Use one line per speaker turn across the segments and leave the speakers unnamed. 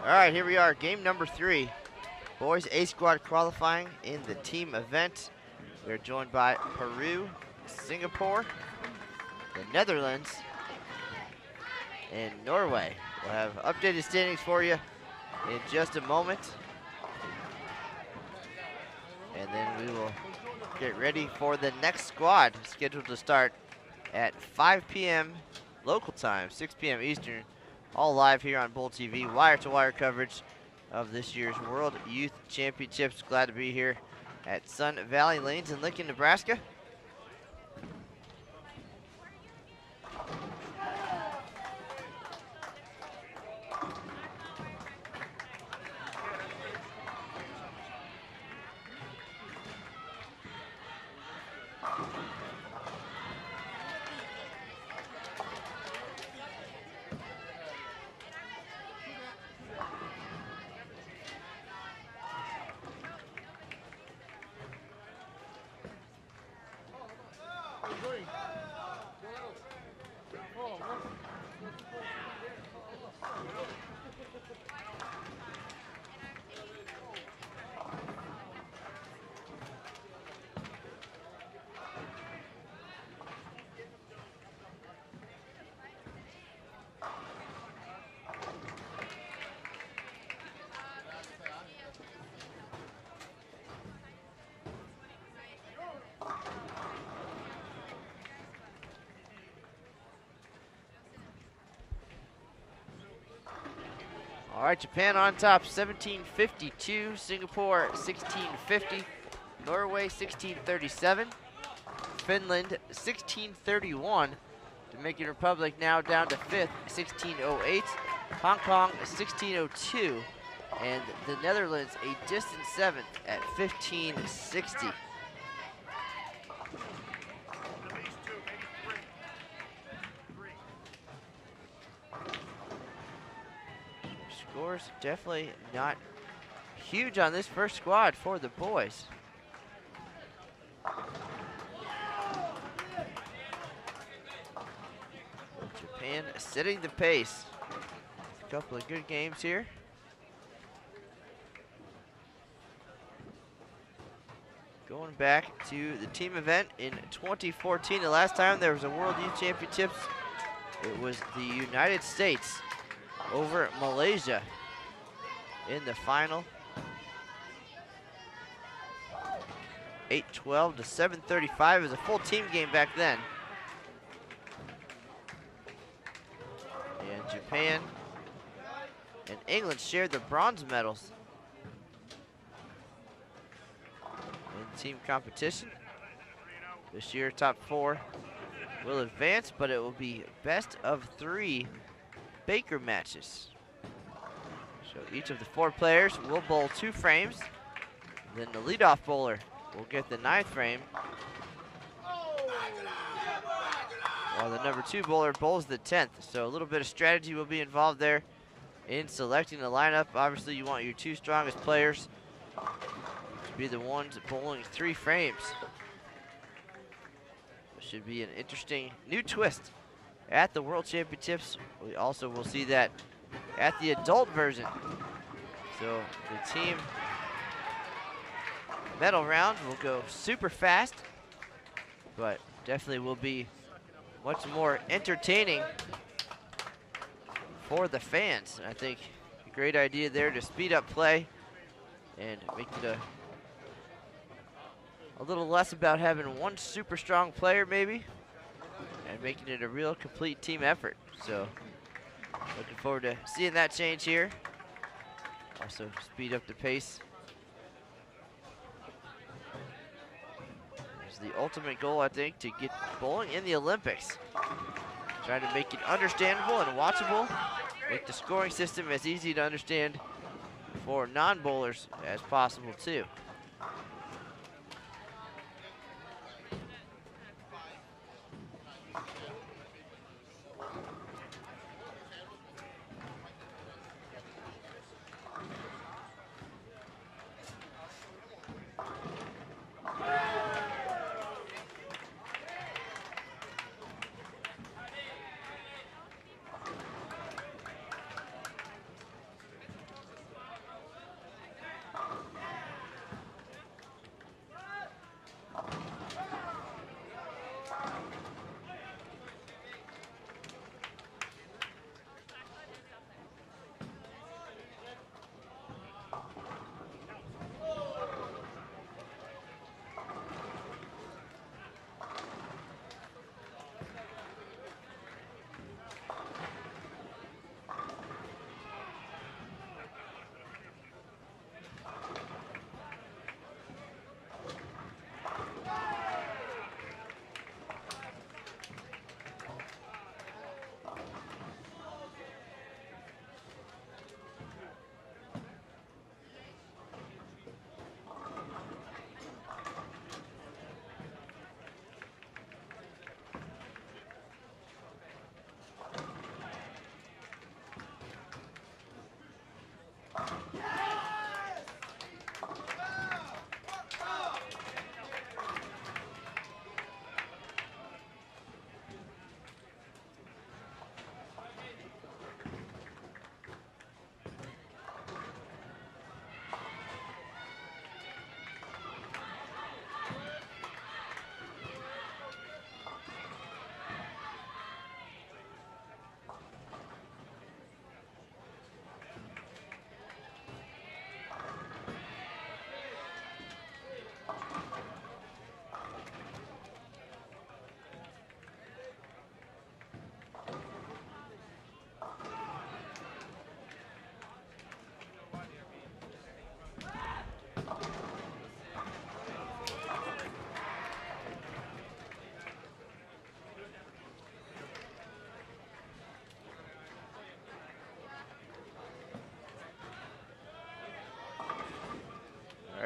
All right, here we are, game number 3. Boys A squad qualifying in the team event. We're joined by Peru, Singapore, the Netherlands, and Norway. We'll have updated standings for you in just a moment. And then we will get ready for the next squad, scheduled to start at 5 p.m. local time, 6 p.m. Eastern. All live here on Bull TV, wire-to-wire coverage of this year's World Youth Championships. Glad to be here at Sun Valley Lanes in Lincoln, Nebraska. All right, Japan on top, 1752. Singapore, 1650. Norway, 1637. Finland 1631. Dominican Republic now down to 5th, 1608. Hong Kong 1602. And the Netherlands a distant 7th at 1560. Scores definitely not huge on this first squad for the boys. Japan setting the pace. A couple of good games here. Going back to the team event in 2014, the last time there was a World Youth Championships, it was the United States over Malaysia in the final. 8-12 to 7-35. It was a full team game back then. And Japan and England shared the bronze medals in team competition. This year, top 4 will advance, but it will be best of 3 Baker matches. So each of the 4 players will bowl 2 frames. Then the leadoff bowler will get the 9th frame, while the number 2 bowler bowls the 10th. So a little bit of strategy will be involved there in selecting the lineup. Obviously, you want your 2 strongest players to be the ones bowling 3 frames. This should be an interesting new twist at the World Championships. We also will see that at the adult version. So the team medal round will go super fast, but definitely will be much more entertaining for the fans. I think a great idea there to speed up play and make it a little less about having one super strong player maybe, and making it a real complete team effort. So looking forward to seeing that change here. Also speed up the pace. It's the ultimate goal, I think, to get bowling in the Olympics. Trying to make it understandable and watchable, make the scoring system as easy to understand for non-bowlers as possible too.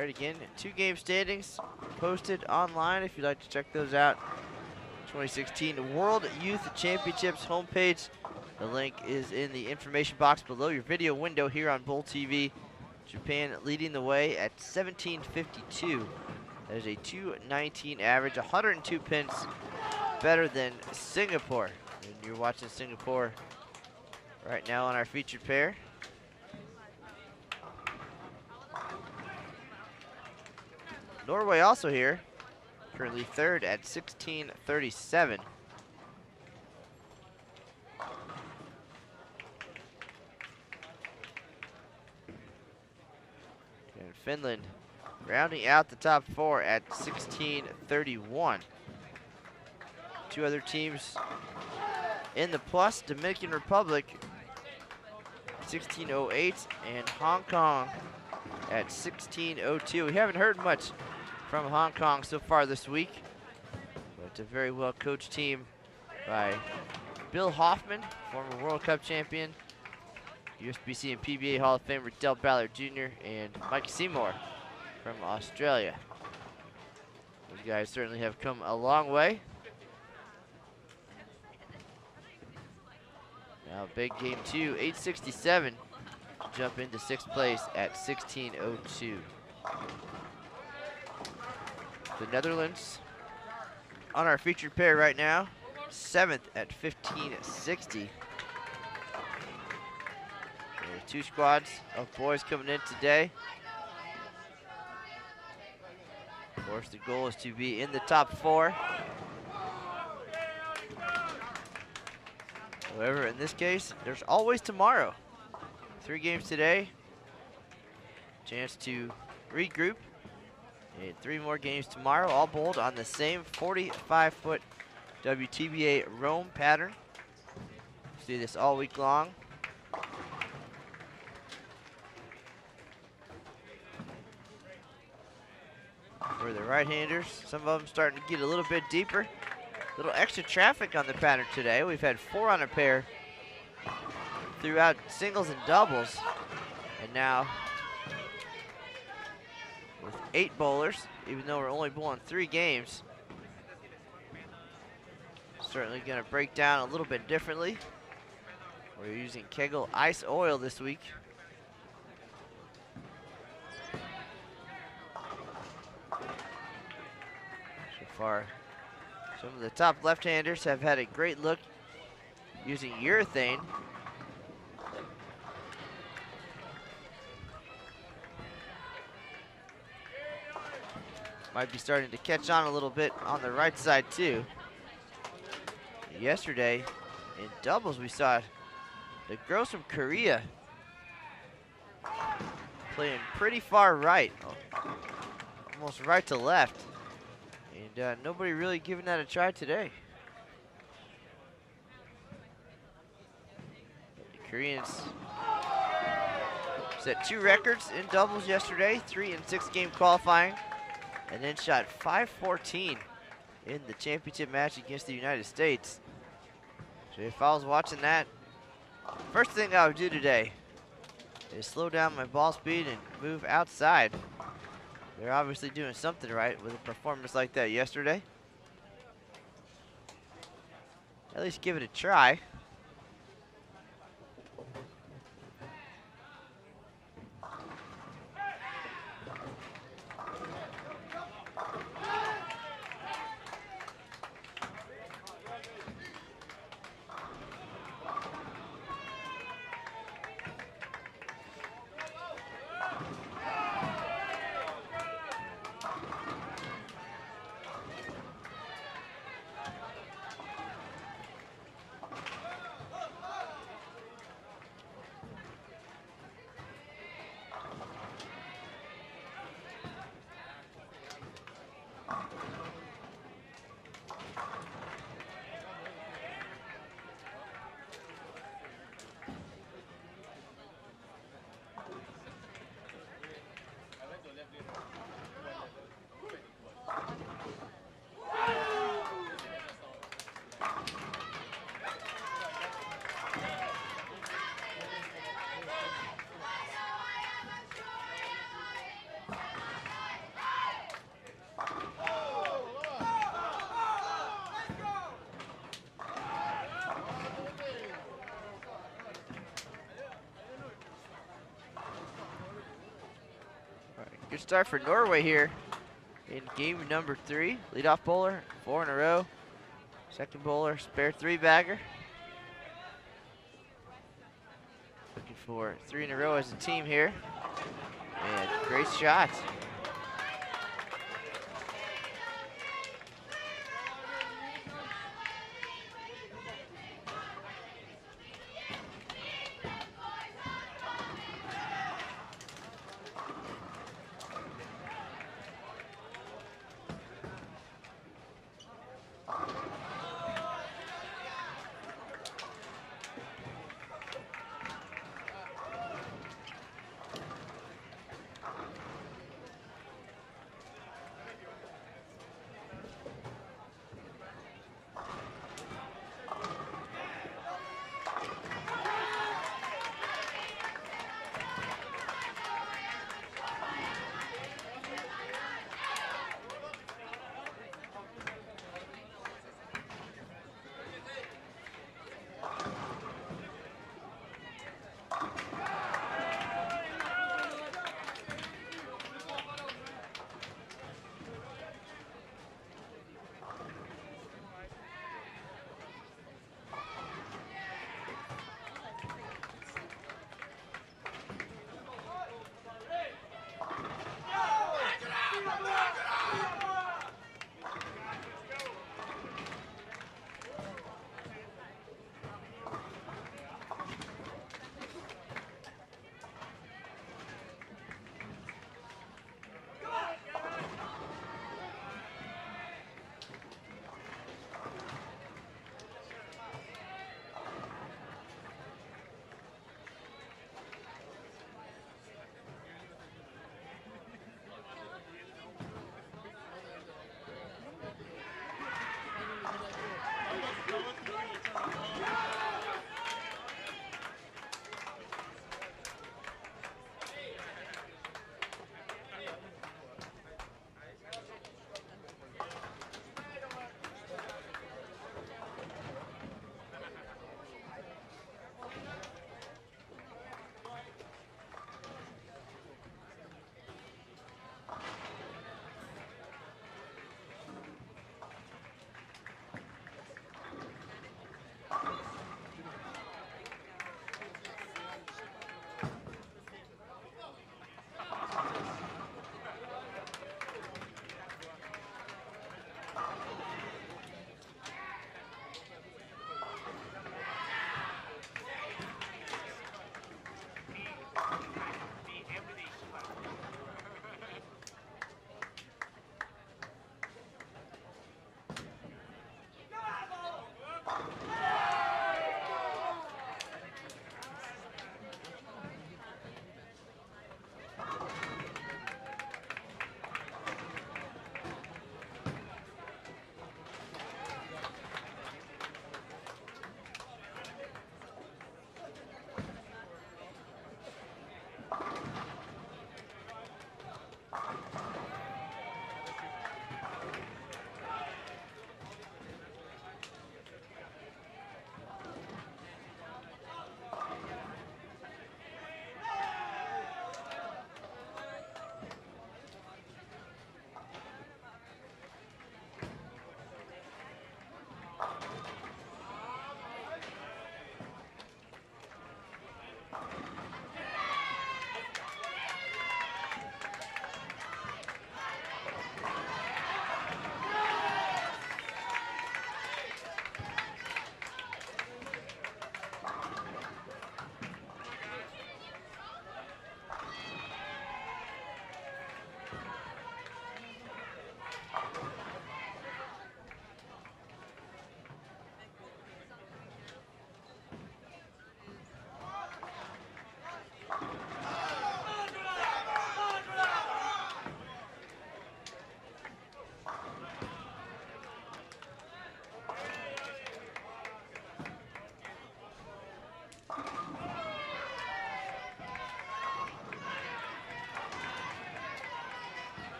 All right, again, 2 game standings posted online if you'd like to check those out. 2016 World Youth Championships homepage. The link is in the information box below your video window here on Bull TV. Japan leading the way at 1752. That is a 219 average, 102 pins better than Singapore. And you're watching Singapore right now on our featured pair. Norway also here, currently third at 1637. And Finland rounding out the top 4 at 1631. 2 other teams in the plus, Dominican Republic 1608 and Hong Kong at 1602. We haven't heard much from Hong Kong so far this week, but it's a very well coached team by Bill Hoffman, former World Cup champion, USBC and PBA Hall of Famer Del Ballard Jr., and Mike Seymour from Australia. Those guys certainly have come a long way. Now big game 2, 867 to jump into 6th place at 1602. The Netherlands on our featured pair right now, 7th at 1560. There's 2 squads of boys coming in today. Of course, the goal is to be in the top 4. However, in this case, there's always tomorrow. 3 games today, chance to regroup, and 3 more games tomorrow, all bowled on the same 45-foot WTBA Rome pattern. See this all week long. For the right-handers, some of them starting to get a little bit deeper. A little extra traffic on the pattern today. We've had 4 on a pair throughout singles and doubles. And now with 8 bowlers, even though we're only bowling 3 games. Certainly gonna break down a little bit differently. We're using Kegel Ice Oil this week. So far, some of the top left-handers have had a great look using urethane. Might be starting to catch on a little bit on the right side too. Yesterday in doubles we saw the girls from Korea playing pretty far right, almost right to left. And nobody really giving that a try today. The Koreans set 2 records in doubles yesterday, 3 and 6 game qualifying, and then shot 514 in the championship match against the United States. So if I was watching that, first thing I would do today is slow down my ball speed and move outside. They're obviously doing something right with a performance like that yesterday. At least give it a try. Good start for Norway here in game number 3. Leadoff bowler, 4 in a row. Second bowler, spare 3-bagger. Looking for 3 in a row as a team here. And great shot.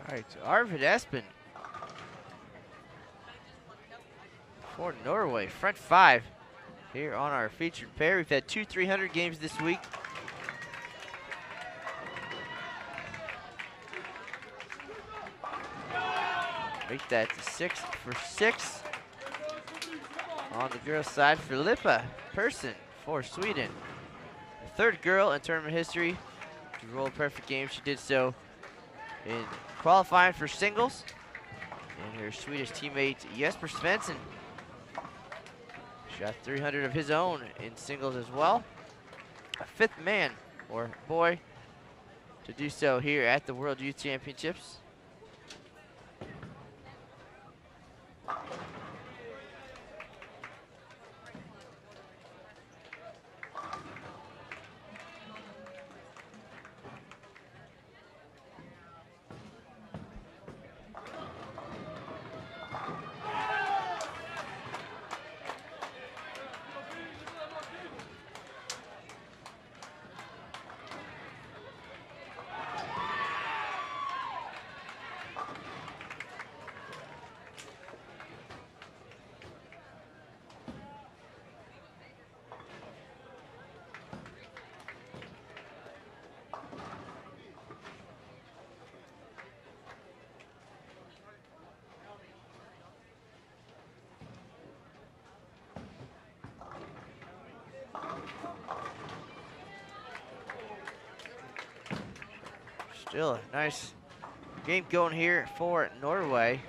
All right, so Arvid Espen for Norway, front five here on our featured pair. We've had 2 300 games this week. Make that 6 for 6. On the girls' side, Filippa Persson for Sweden. The third girl in tournament history to roll a perfect game. She did so in qualifying for singles. And her Swedish teammate Jesper Svensson shot 300 of his own in singles as well. A fifth man, or boy, to do so here at the World Youth Championships. Still a nice game going here for Norway.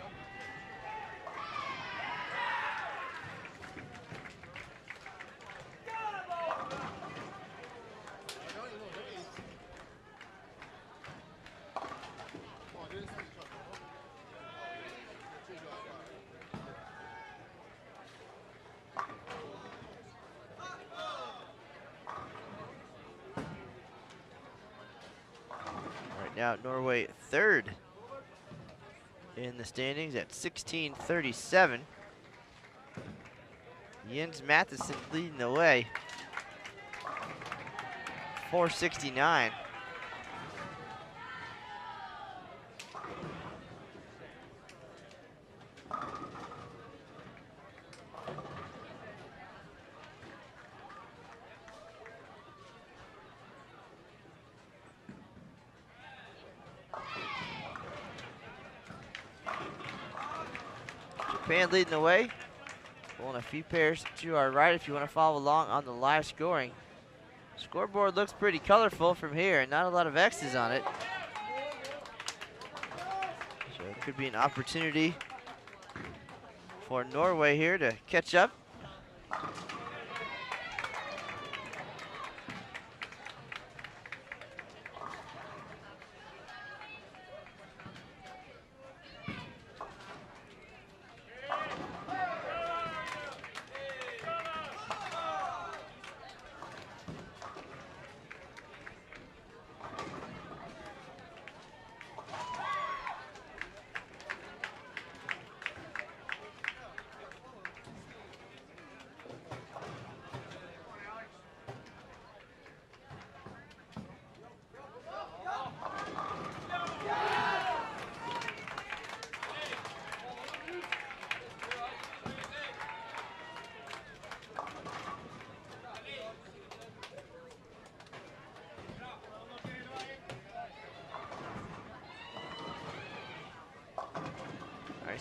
Now Norway third in the standings at 1637. Jens Matheson leading the way, 469. Japan leading the way. Pulling a few pairs to our right if you want to follow along on the live scoring. Scoreboard looks pretty colorful from here, not a lot of X's on it. So it could be an opportunity for Norway here to catch up.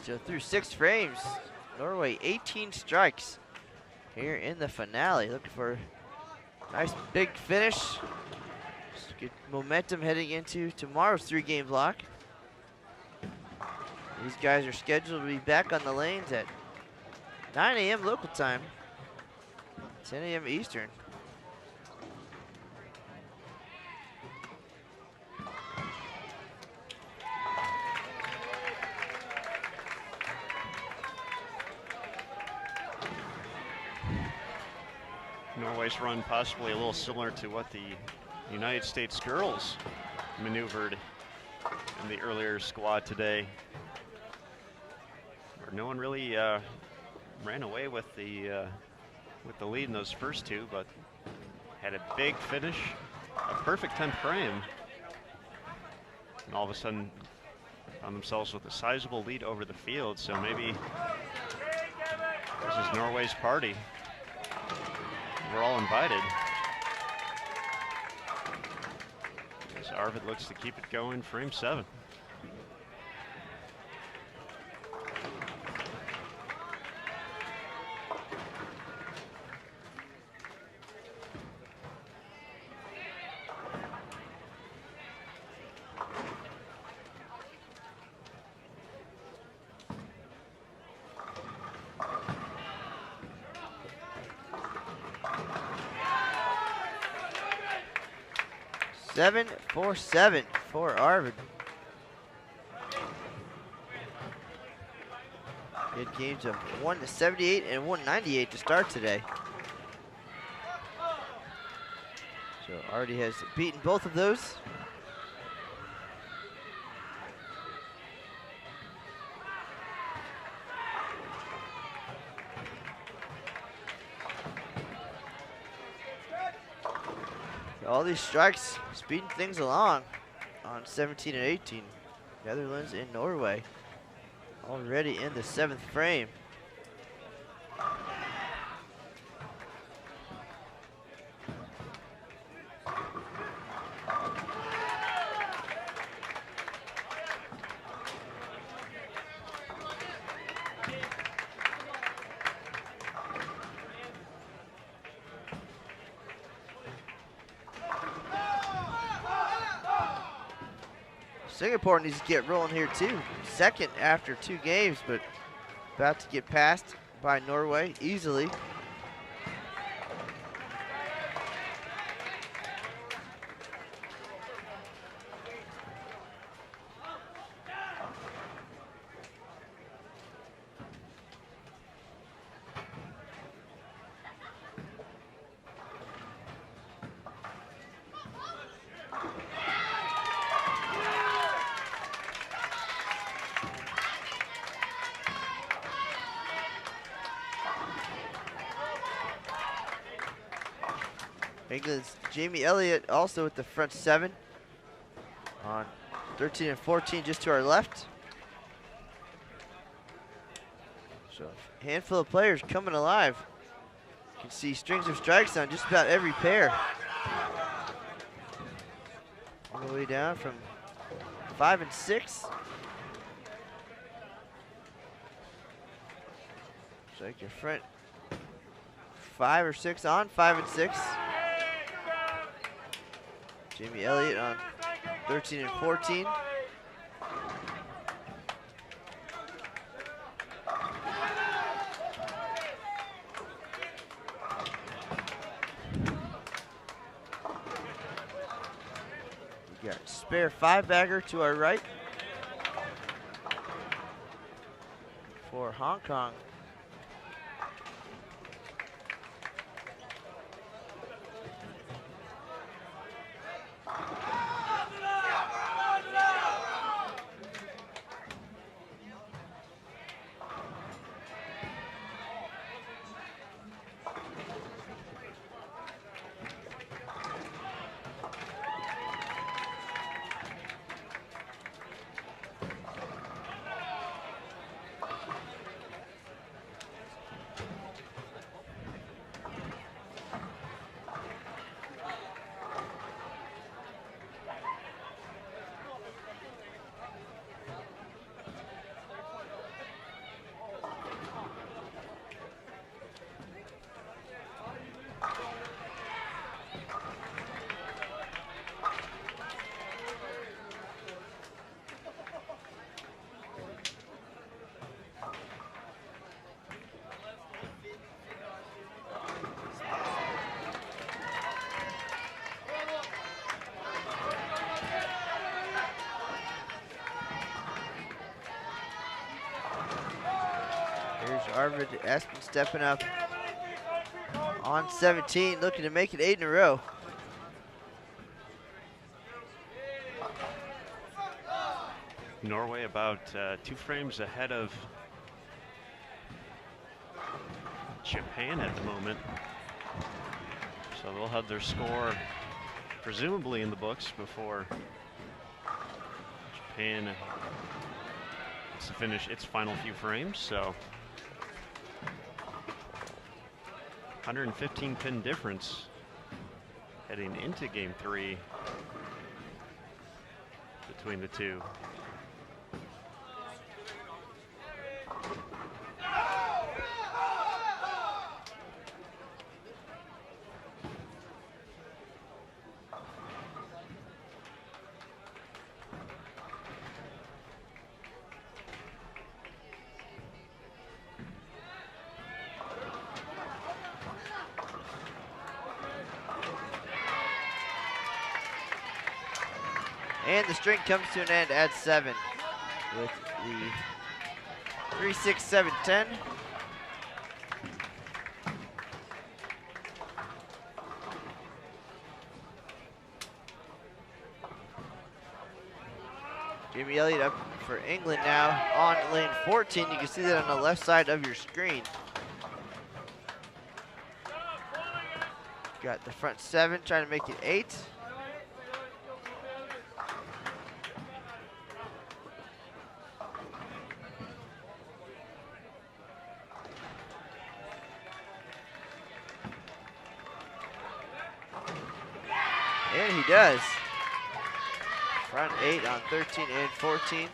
So through 6 frames, Norway 18 strikes here in the finale. Looking for a nice big finish. Just good momentum heading into tomorrow's 3-game block. These guys are scheduled to be back on the lanes at 9 a.m. local time, 10 a.m. Eastern.
Norway's run possibly a little similar to what the United States girls maneuvered in the earlier squad today, where no one really ran away with the lead in those first 2, but had a big finish, a perfect 10th frame, and all of a sudden found themselves with a sizable lead over the field, so maybe this is Norway's party. We're all invited. As Arvid looks to keep it going, frame 7.
Seven for Arvid. Good games of 178 and 198 to start today. So Arvid has beaten both of those. All these strikes speeding things along on 17 and 18. Netherlands and Norway already in the 7th frame. Singapore needs to get rolling here too. Second after 2 games, but about to get passed by Norway easily. England's Jamie Elliott also at the front 7 on 13 and 14 just to our left. So a handful of players coming alive. You can see strings of strikes on just about every pair. All the way down from 5 and 6. Strike your front 5 or 6 on 5 and 6. Jamie Elliott on 13 and 14. We got spare 5-bagger to our right for Hong Kong. Arvid Aspen stepping up on 17, looking to make it 8 in a row.
Norway about 2 frames ahead of Japan at the moment. So they'll have their score presumably in the books before Japan to finish its final few frames. So 115 pin difference heading into game 3 between the two.
And the string comes to an end at 7 with the 3-6-7-10. Jamie Elliott up for England now on lane 14. You can see that on the left side of your screen. Got the front 7 trying to make it 8. And he does. Front 8 on 13 and 14.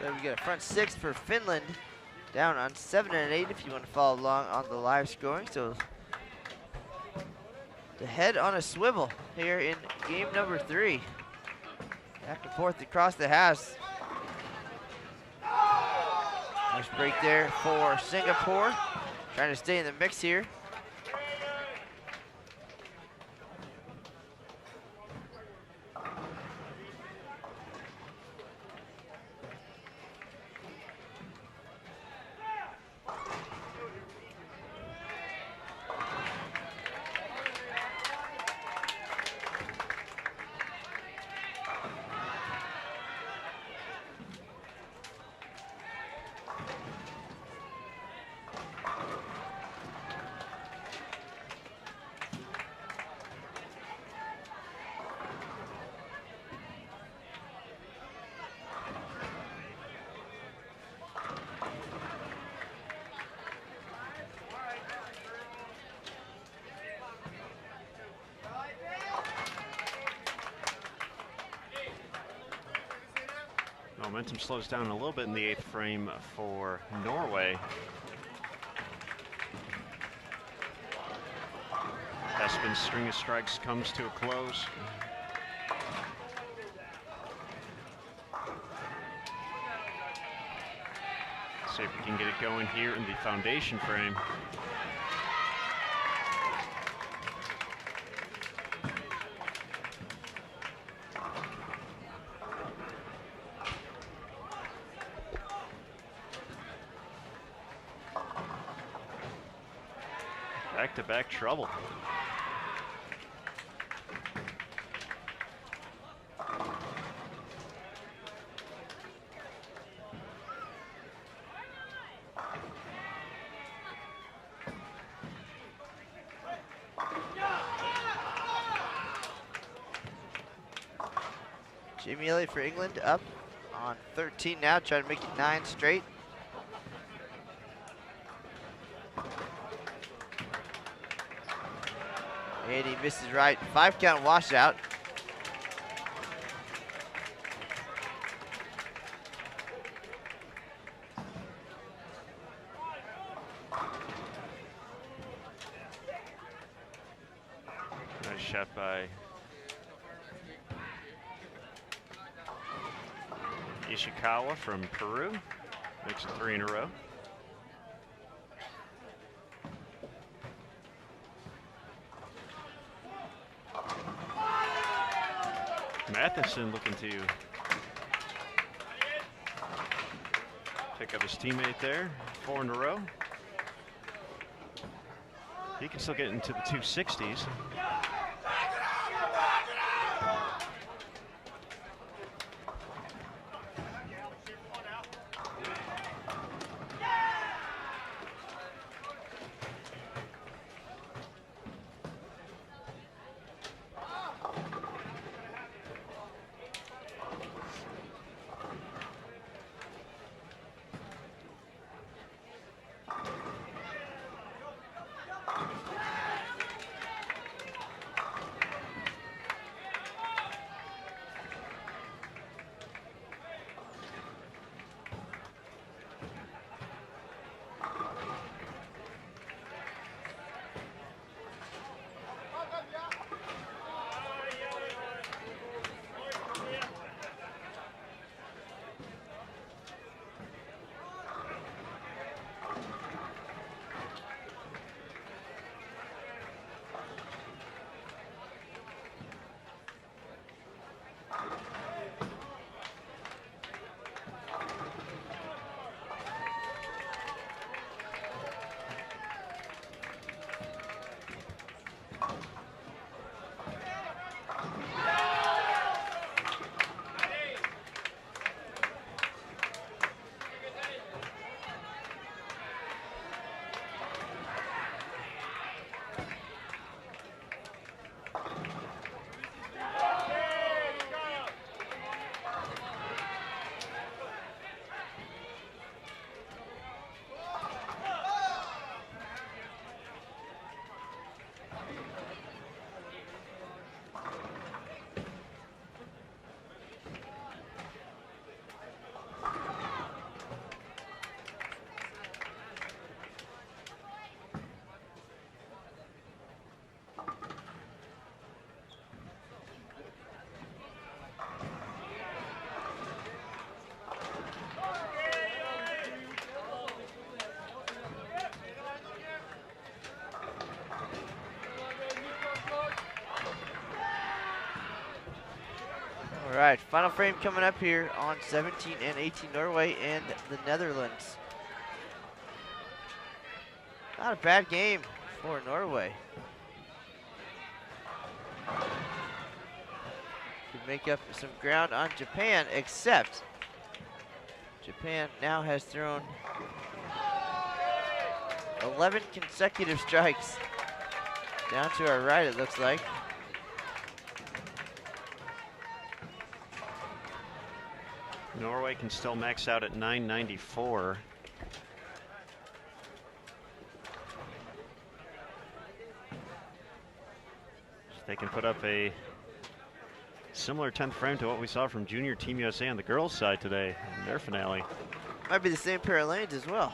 So we get a front 6 for Finland, down on 7 and 8 if you want to follow along on the live scoring. So the head on a swivel here in game number 3. Back and forth across the house. Nice break there for Singapore, trying to stay in the mix here.
Momentum slows down a little bit in the 8th frame for Norway. Espen's string of strikes comes to a close. See if we can get it going here in the foundation frame. back-to-back trouble.
Jamie Elliott for England up on 13 now, trying to make it 9 straight. And he misses right. 5-count washout.
Nice shot by Ishikawa from Peru. Makes it 3 in a row. Matheson looking to pick up his teammate there. 4 in a row. He can still get into the 260s.
All right, final frame coming up here on 17 and 18, Norway and the Netherlands. Not a bad game for Norway. Could make up some ground on Japan, except Japan now has thrown 11 consecutive strikes. Down to our right, it looks like.
Norway can still max out at 994. They can put up a similar 10th frame to what we saw from Junior Team USA on the girls' side today in their finale.
Might be the same pair of lanes as well.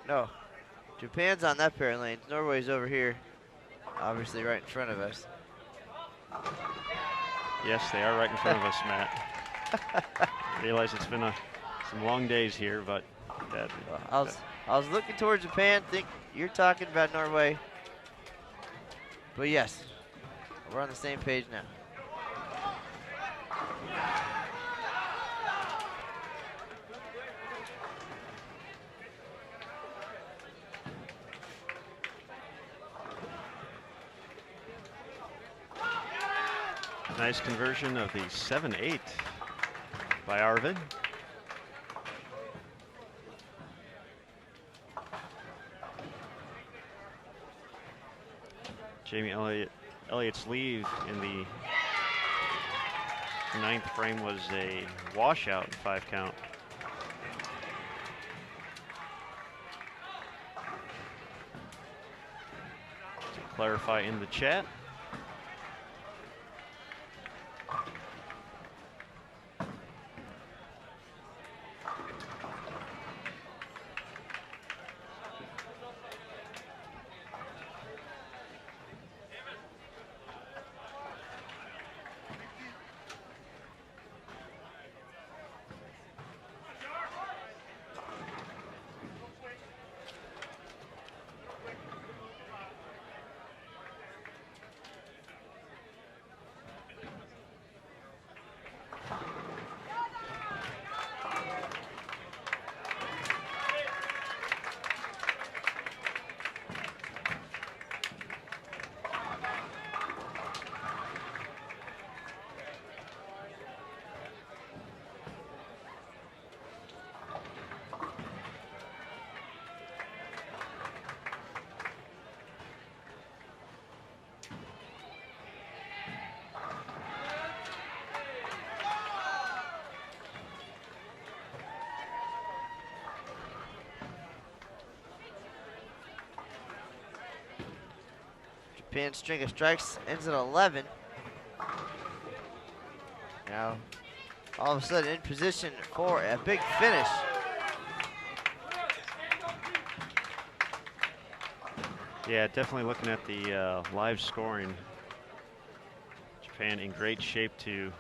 No, Japan's on that pair of lanes. Norway's over here, obviously right in front of us.
Yes, they are right in front of us, Matt. I realize it's been some long days here, but
I was looking towards Japan. Think you're talking about Norway, but yes, we're on the same page now.
Nice conversion of the 7-8 by Arvid. Jamie Elliott's lead in the 9th frame was a washout in 5 count. To clarify in the chat,
Japan's string of strikes ends at 11. Now, all of a sudden in position for a big finish.
yeah, definitely looking at the live scoring. Japan in great shape to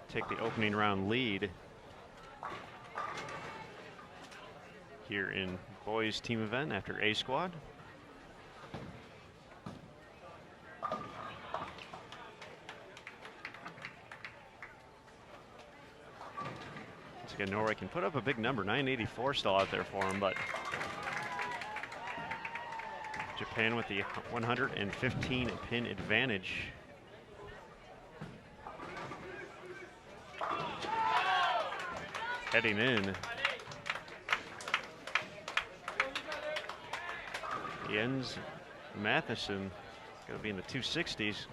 take the opening round lead here in boys team event after A squad. Once again, Norway can put up a big number, 984 still out there for them, but Japan with the 115 pin advantage. Heading in, Jens Matheson going to be in the 260s.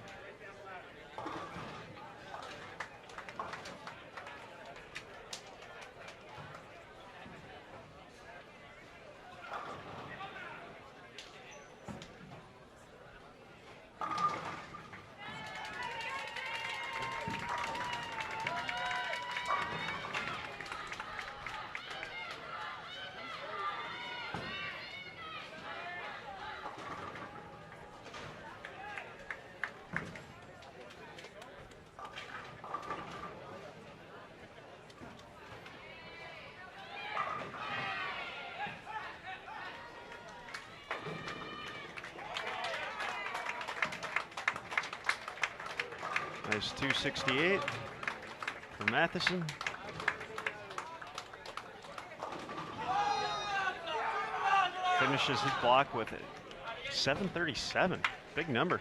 Nice 268 for Matheson. Finishes his block with it. 737, big number.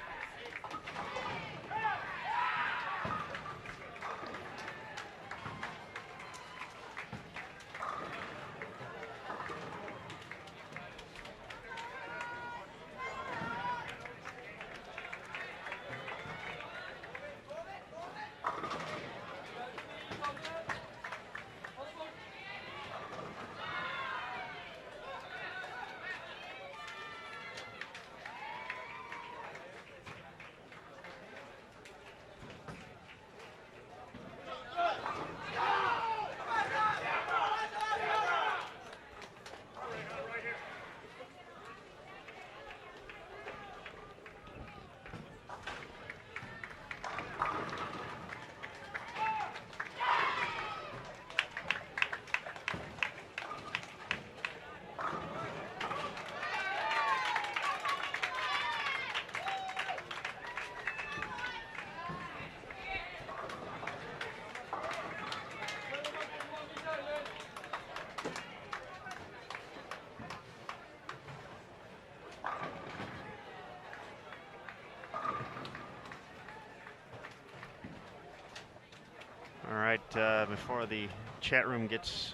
All right, before the chat room gets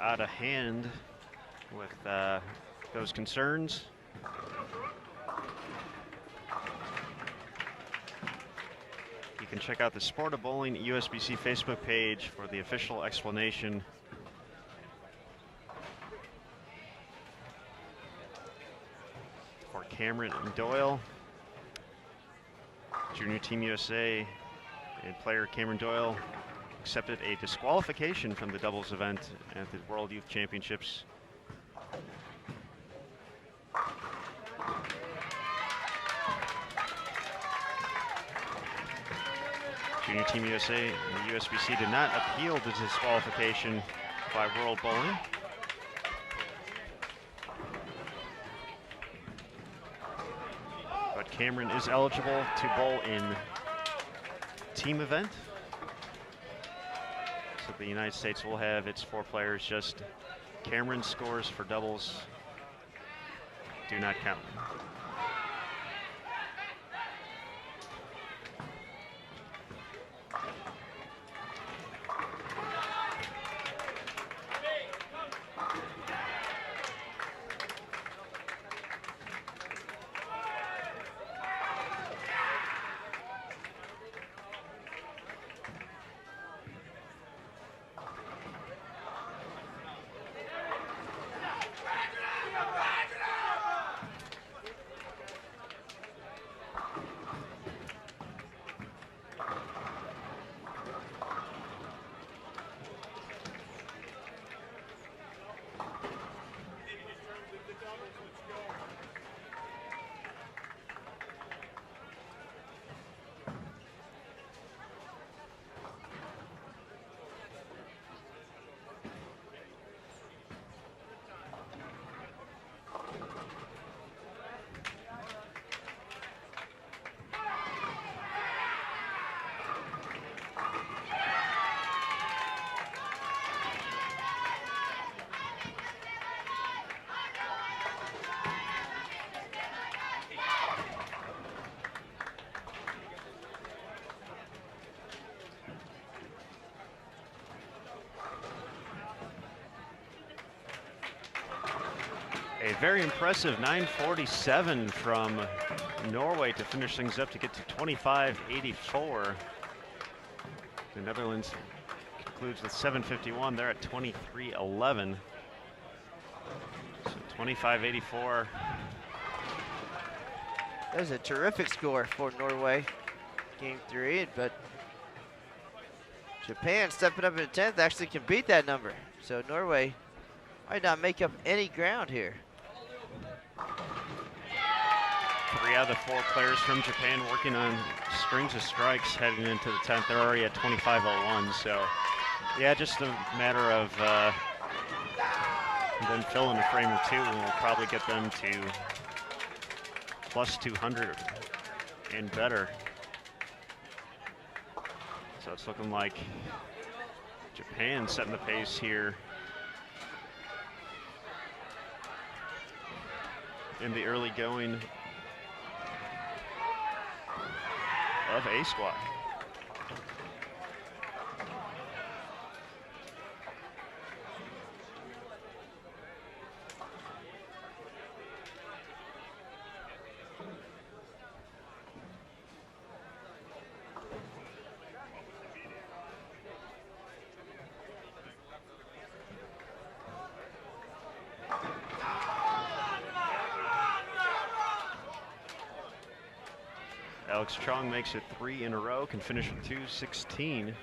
out of hand with those concerns, you can check out the Sport of Bowling USBC Facebook page for the official explanation. For Cameron and Doyle, Junior Team USA and player Cameron Doyle accepted a disqualification from the doubles event at the World Youth Championships. Junior Team USA and the USBC did not appeal the disqualification by World Bowling. But Cameron is eligible to bowl in team event. So the United States will have its 4 players. Just Cameron's scores for doubles do not count. A very impressive 9:47 from Norway to finish things up to get to 25:84. The Netherlands concludes with 7:51. They're at 23:11. So 25:84.
That was a terrific score for Norway, game 3, but Japan stepping up in 10th actually can beat that number. So Norway might not make up any ground here.
3 out of the 4 players from Japan working on strings of strikes heading into the 10th. They're already at 25:01. So yeah, just a matter of then filling a frame or 2, and we'll probably get them to plus 200 and better. So it's looking like Japan setting the pace here in the early going of A squad. Alex Chong makes it 3 in a row, can finish with 2:16.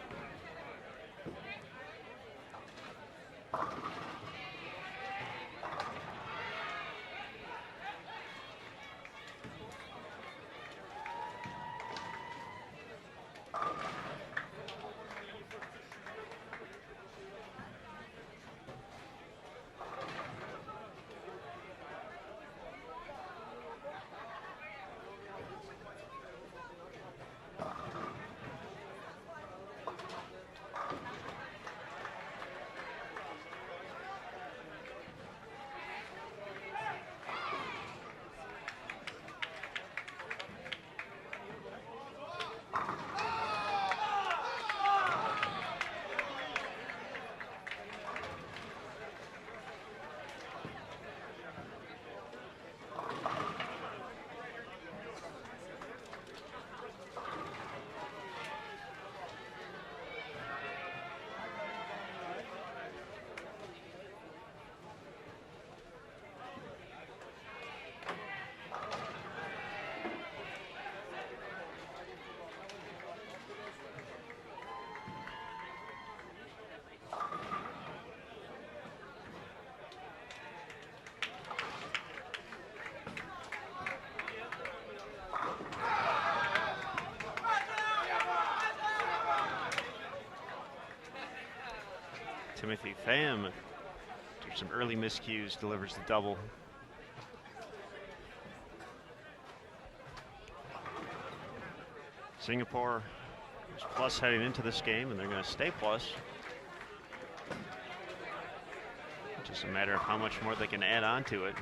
Timothy Pham, through some early miscues, delivers the double. Singapore is plus heading into this game, and they're going to stay plus. Just a matter of how much more they can add on to it.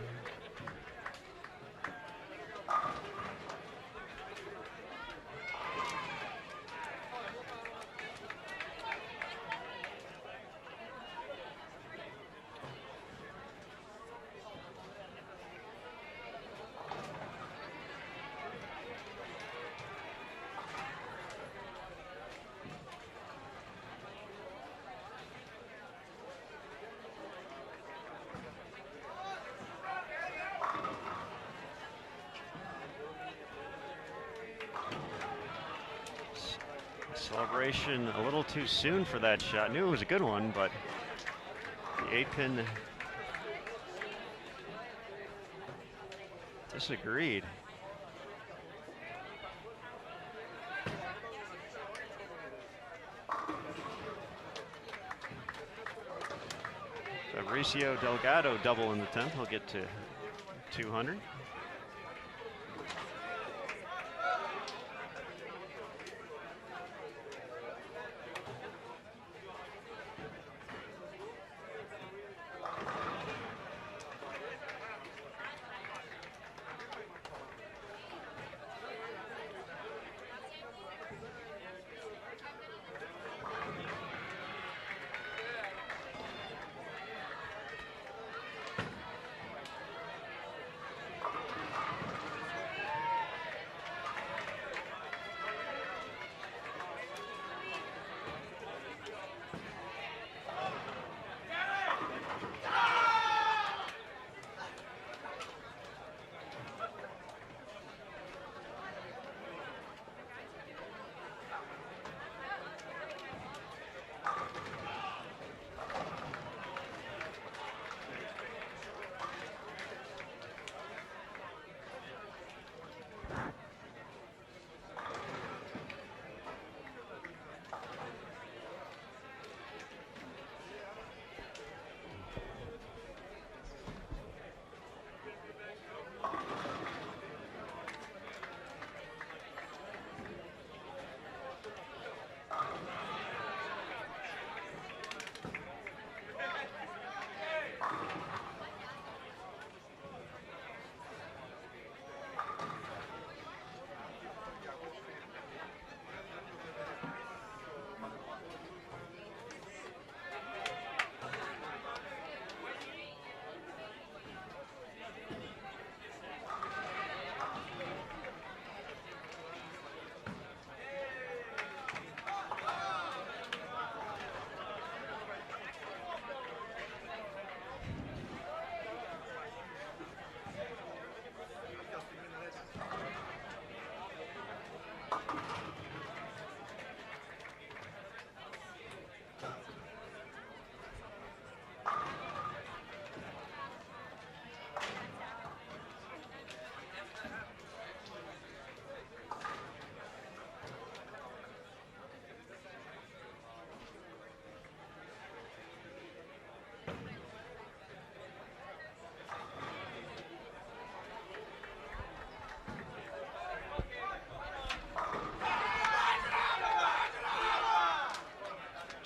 Celebration a little too soon for that shot. Knew it was a good one, but the 8-pin disagreed. Fabricio Delgado double in the 10th. He'll get to 200.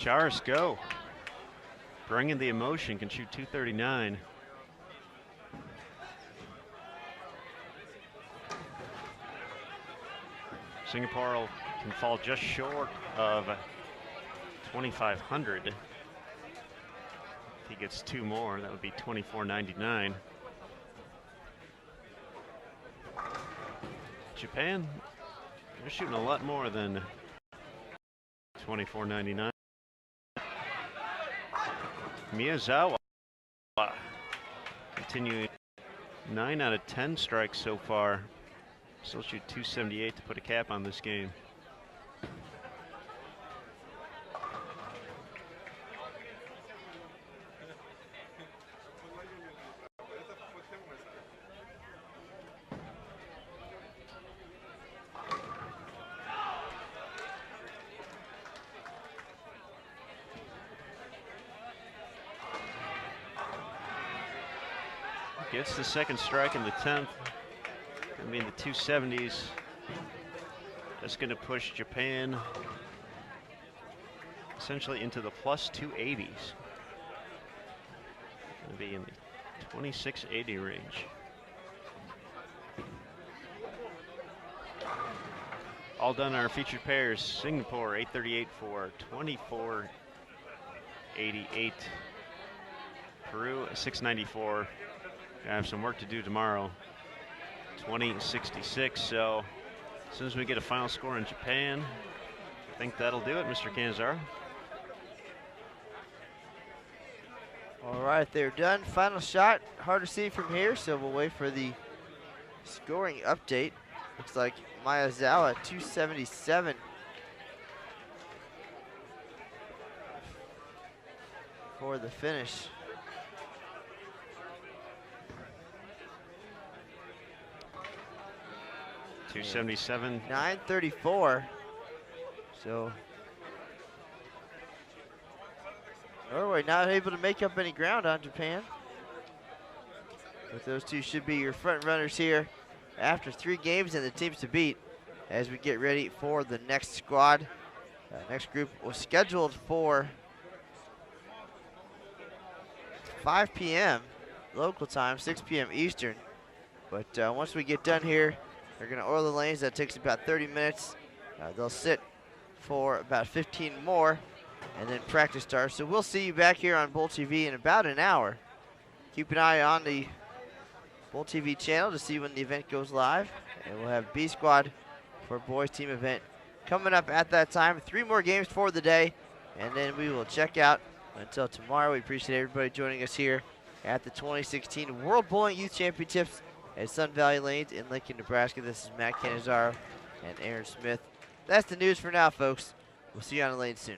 Charis go. Bringing the emotion, can shoot 239. Singapore can fall just short of 2,500. If he gets two more, that would be 2,499. Japan, they're shooting a lot more than 2,499. Miyazawa continuing 9 out of 10 strikes so far. Still shoot 278 to put a cap on this game. Gets the second strike in the 10th. I mean, the 270s. That's going to push Japan essentially into the plus 280s. Going to be in the 2680 range. All done our featured pairs. Singapore 838 for 2488. Peru 694. Gonna have some work to do tomorrow. 2066. So as soon as we get a final score in Japan, I think that'll do it, Mr. Canizaro.
All right, they're done. Final shot, hard to see from here, so we'll wait for the scoring update. Looks like Miyazawa 277. For the finish.
.277.
934. So Norway not able to make up any ground on Japan. But those two should be your front runners here after 3 games and the teams to beat as we get ready for the next squad. Next group was scheduled for 5 p.m. local time, 6 p.m. Eastern. But once we get done here, they're going to oil the lanes. That takes about 30 minutes. They'll sit for about 15 more, and then practice starts. So we'll see you back here on Bowl TV in about an hour. Keep an eye on the Bowl TV channel to see when the event goes live. And we'll have B Squad for boys team event coming up at that time. 3 more games for the day, and then we will check out until tomorrow. We appreciate everybody joining us here at the 2016 World Bowling Youth Championships at Sun Valley Lanes in Lincoln, Nebraska. This is Matt Canizaro and Aaron Smith. That's the news for now, folks. We'll see you on the lane soon.